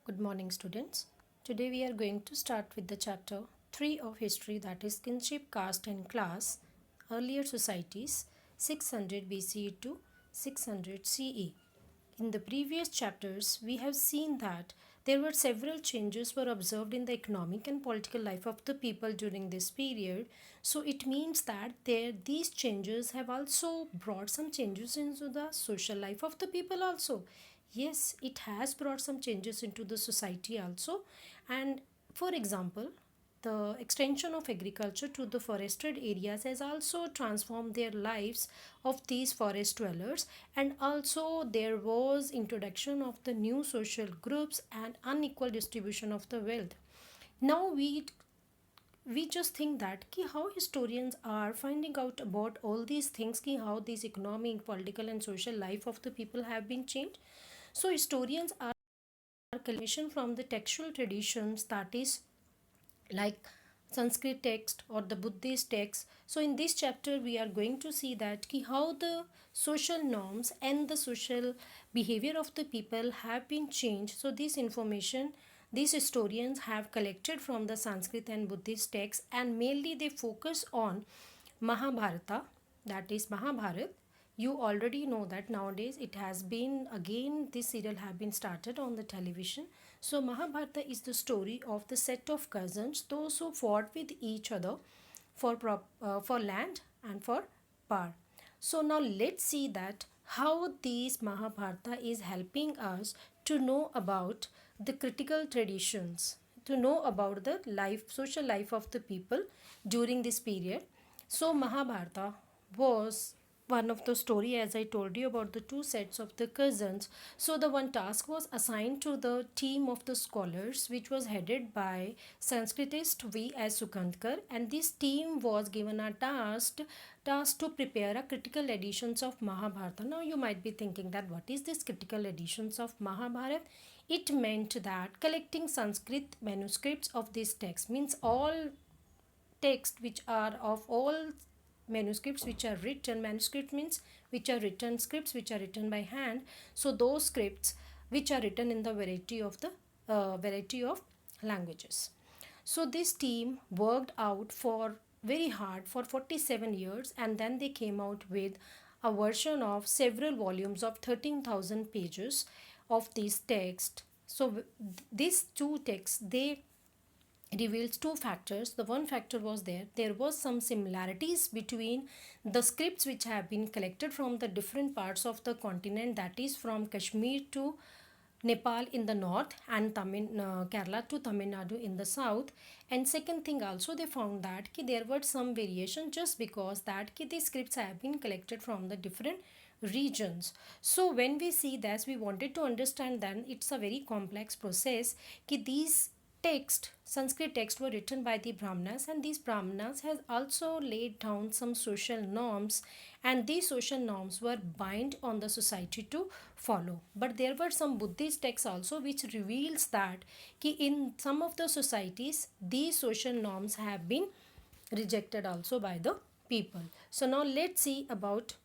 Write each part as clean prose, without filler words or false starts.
Good morning, students. Today we are going to start with the chapter 3 of history, that is Kinship, Caste and Class, Earlier Societies, 600 BCE to 600 CE. In the previous chapters, we have seen that there were several changes were observed in the economic and political life of the people during this period. So it means that these changes have also brought some changes into the social life of the people also. Yes, it has brought some changes into the society also. And for example, the extension of agriculture to the forested areas has also transformed their lives of these forest dwellers, and also there was introduction of the new social groups and unequal distribution of the wealth. Now we just think that ki how historians are finding out about all these things, ki how these economic, political and social life of the people have been changed. So historians are collection from the textual traditions, that is like Sanskrit text or the Buddhist text. So in this chapter we are going to see that ki how the social norms and the social behavior of the people have been changed. So this information these historians have collected from the Sanskrit and Buddhist texts, and mainly they focus on Mahabharata, that is Mahabharat. You already know that nowadays it has been again, this serial have been started on the television. So Mahabharata is the story of the set of cousins, those who fought with each other for land and for power. So now let's see that how this Mahabharata is helping us to know about the critical traditions, to know about the life, social life of the people during this period. So Mahabharata was one of the story, as I told you about the two sets of the cousins. So the one task was assigned to the team of the scholars, which was headed by Sanskritist V.S. Sukandkar, and this team was given a task to prepare a critical editions of Mahabharata. Now you might be thinking that what is this critical editions of Mahabharata? It meant that collecting Sanskrit manuscripts of this text, means all text which are of all manuscripts which are written, manuscript means which are written, scripts which are written by hand. So those scripts which are written in the variety of languages. So this team worked out for very hard for 47 years, and then they came out with a version of several volumes of 13,000 pages of this text. So these two texts, they reveals two factors. The one factor was there was some similarities between the scripts which have been collected from the different parts of the continent, that is from Kashmir to Nepal in the north, and Kerala to Tamil Nadu in the south. And second thing also, they found that there were some variation just because that these scripts have been collected from the different regions. So when we see this, we wanted to understand then it's a very complex process these Sanskrit texts were written by the Brahmanas, and these Brahmanas has also laid down some social norms, and these social norms were bind on the society to follow. But there were some Buddhist texts also which reveals that in some of the societies these social norms have been rejected also by the people. So now let's see about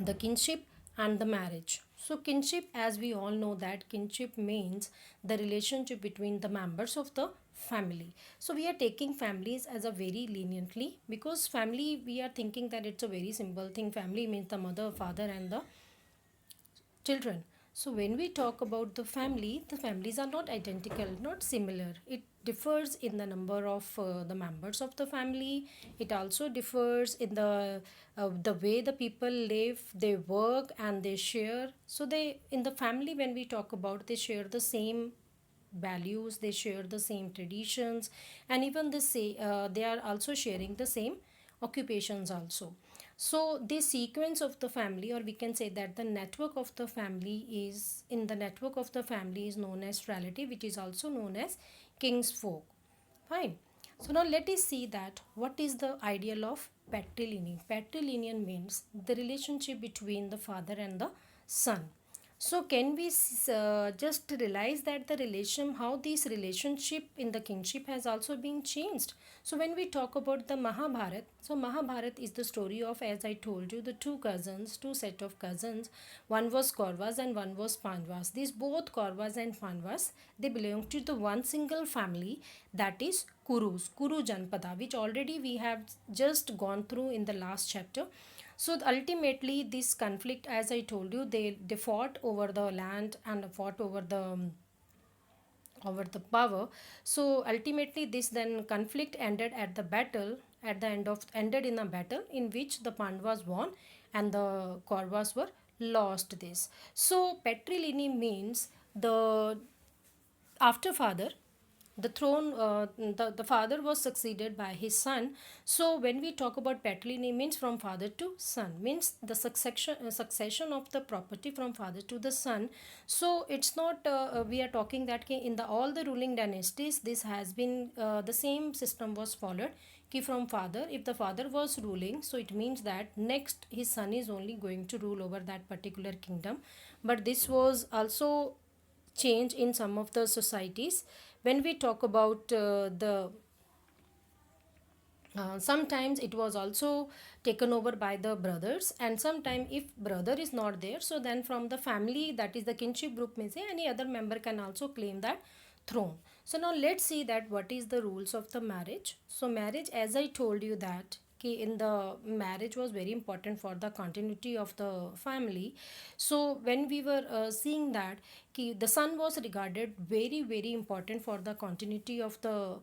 the kinship and the marriage. So kinship, as we all know that kinship means the relationship between the members of the family. So we are taking families as a very leniently, because family we are thinking that it's a very simple thing. Family means the mother, father and the children. So when we talk about the families are not identical, not similar. It differs in the number of the members of the family. It also differs in the way the people live, they work and they share. So they, in the family, when we talk about, they share the same values, they share the same traditions, and even they are also sharing the same occupations also. So the sequence of the family, or we can say that the network of the family is, in the network of the family is known as relative, which is also known as king's folk. Fine. So now let us see that what is the ideal of patrilineal. Patrilineal means the relationship between the father and the son. So can we just realize that the relation, how this relationship in the kinship has also been changed? So when we talk about the Mahabharat, so Mahabharat is the story of, as I told you, the two cousins, two set of cousins. One was Kauravas and one was Pandavas. These both Kauravas and Pandavas, they belong to the one single family, that is Kurus, Kuru Janpada, which already we have just gone through in the last chapter. So ultimately, this conflict, as I told you, they fought over the land and fought over the power. So ultimately, this then conflict ended at the battle. At the end of ended in a battle in which the Pandavas won and the Kauravas were lost. This, so Petrilini means the after father, the throne, the father was succeeded by his son. So when we talk about patrilineal, means from father to son, means the succession of the property from father to the son. So it's not we are talking that in the all the ruling dynasties this has been the same system was followed, कि from father, if the father was ruling, so it means that next his son is only going to rule over that particular kingdom. But this was also change in some of the societies. When we talk about the sometimes it was also taken over by the brothers, and sometimes if brother is not there, so then from the family, that is the kinship group, may say any other member can also claim that throne. So now let's see that what is the rules of the marriage. So marriage, as I told you that in the marriage was very important for the continuity of the family. So when we were seeing that the son was regarded very very important for the continuity of the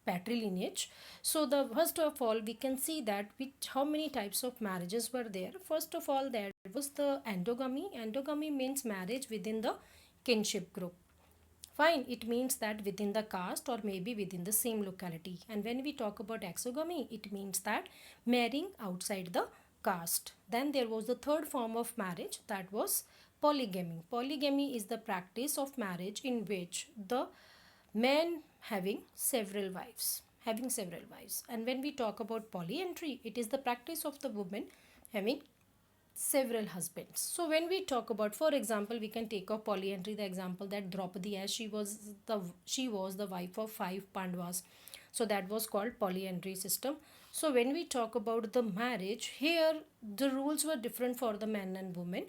patrilineage. So the first of all we can see that which how many types of marriages were there. First of all, there was the endogamy. Endogamy means marriage within the kinship group. Fine, it means that within the caste or maybe within the same locality. And when we talk about exogamy, it means that marrying outside the caste. Then there was the third form of marriage, that was polygamy. Polygamy is the practice of marriage in which the men having several wives, and when we talk about polyandry, it is the practice of the woman having several husbands. So when we talk about, for example, we can take of polyandry the example that Draupadi, as she was the wife of 5 Pandavas, so that was called polyandry system. So when we talk about the marriage here, the rules were different for the men and women.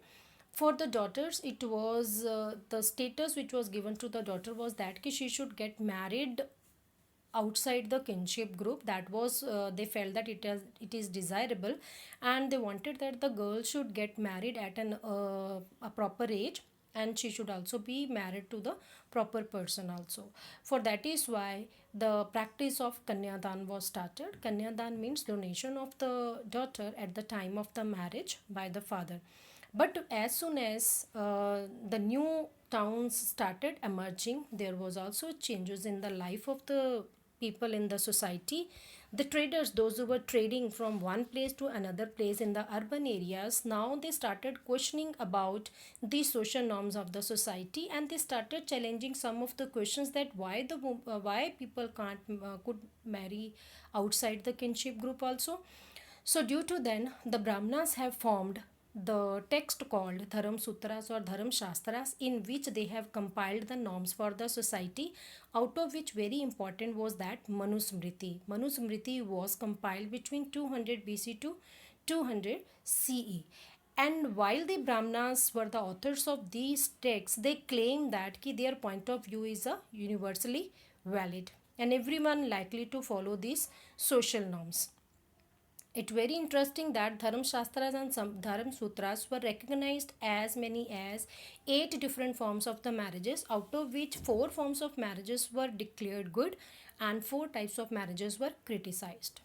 For the daughters, it was the status which was given to the daughter was that she should get married outside the kinship group. That was they felt that it is desirable, and they wanted that the girl should get married at a proper age, and she should also be married to the proper person also. For that is why the practice of kanyadan was started. Kanyadan means donation of the daughter at the time of the marriage by the father. But as soon as the new towns started emerging, there was also changes in the life of the people in the society. The traders, those who were trading from one place to another place in the urban areas, now they started questioning about the social norms of the society, and they started challenging some of the questions that why people can't could marry outside the kinship group also. So due to then, the Brahmanas have formed the text called Dharam Sutras or Dharam Shastras, in which they have compiled the norms for the society, out of which very important was that Manusmriti. Manusmriti was compiled between 200 BC to 200 CE. And while the Brahmanas were the authors of these texts, they claim that their point of view is universally valid and everyone likely to follow these social norms. It's very interesting that Dharam Shastras and some Dharam Sutras were recognized as many as 8 different forms of the marriages, out of which 4 forms of marriages were declared good and 4 types of marriages were criticized.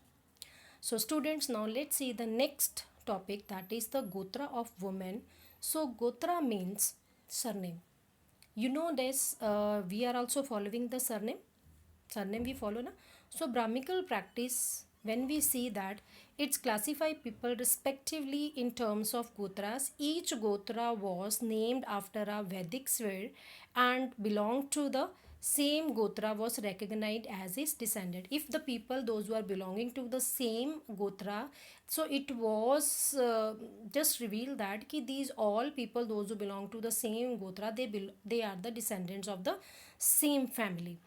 So students, now let's see the next topic, that is the Gotra of women. So Gotra means surname. You know this, we are also following the surname we follow na. So Brahmical practice, when we see that it's classify people respectively in terms of gotras. Each gotra was named after a Vedic sphere and belonged to the same Gotra was recognized as his descendant. If the people, those who are belonging to the same Gotra, so it was just revealed that ki these all people, those who belong to the same Gotra, they are the descendants of the same family.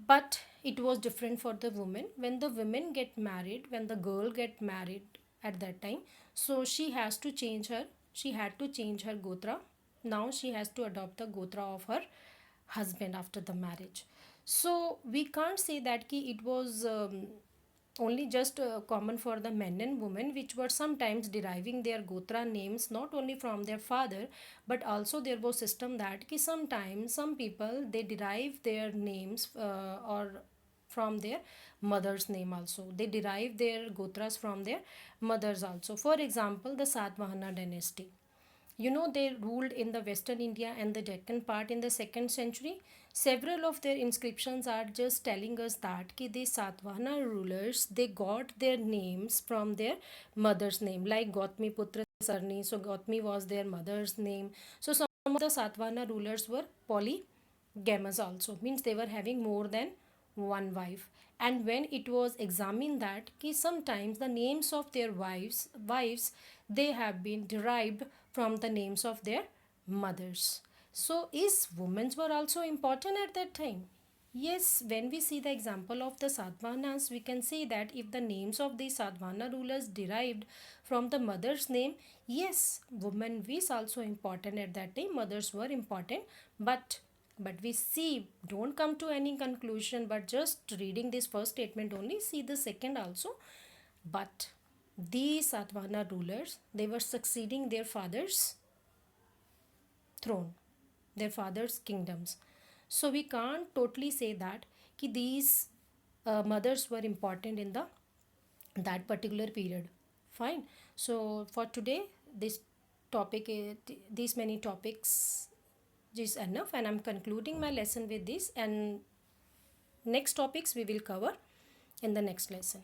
But it was different for the women. When the women get married, when the girl get married at that time, so she had to change her Gotra. Now she has to adopt the Gotra of her husband after the marriage. So we can't say that ki it was only just common for the men and women, which were sometimes deriving their Gotra names not only from their father, but also there was system that ki sometimes some people they derive their names or from their mother's name also. They derive their Gotras from their mothers also. For example, the Satvahana dynasty, they ruled in the Western India and the Deccan part in the 2nd century. Several of their inscriptions are just telling us that ki the Satvahana rulers, they got their names from their mother's name, like Gautami Putra Sarni. So Gautami was their mother's name. So some of the Satvahana rulers were polygamous also, means they were having more than one wife. And when it was examined that ki sometimes the names of their wives they have been derived from the names of their mothers. So is women were also important at that time? Yes, when we see the example of the Sadhvanas, we can say that if the names of the Sadhvana rulers derived from the mother's name, yes, women was also important at that time. Mothers were important, but we see, don't come to any conclusion, but just reading this first statement only, see the second also. But these Satvana rulers, they were succeeding their father's throne, their father's kingdoms. So we can't totally say that ki these mothers were important in the that particular period. Fine. So for today, this topic, these many topics is enough, and I'm concluding my lesson with this. And next topics we will cover in the next lesson.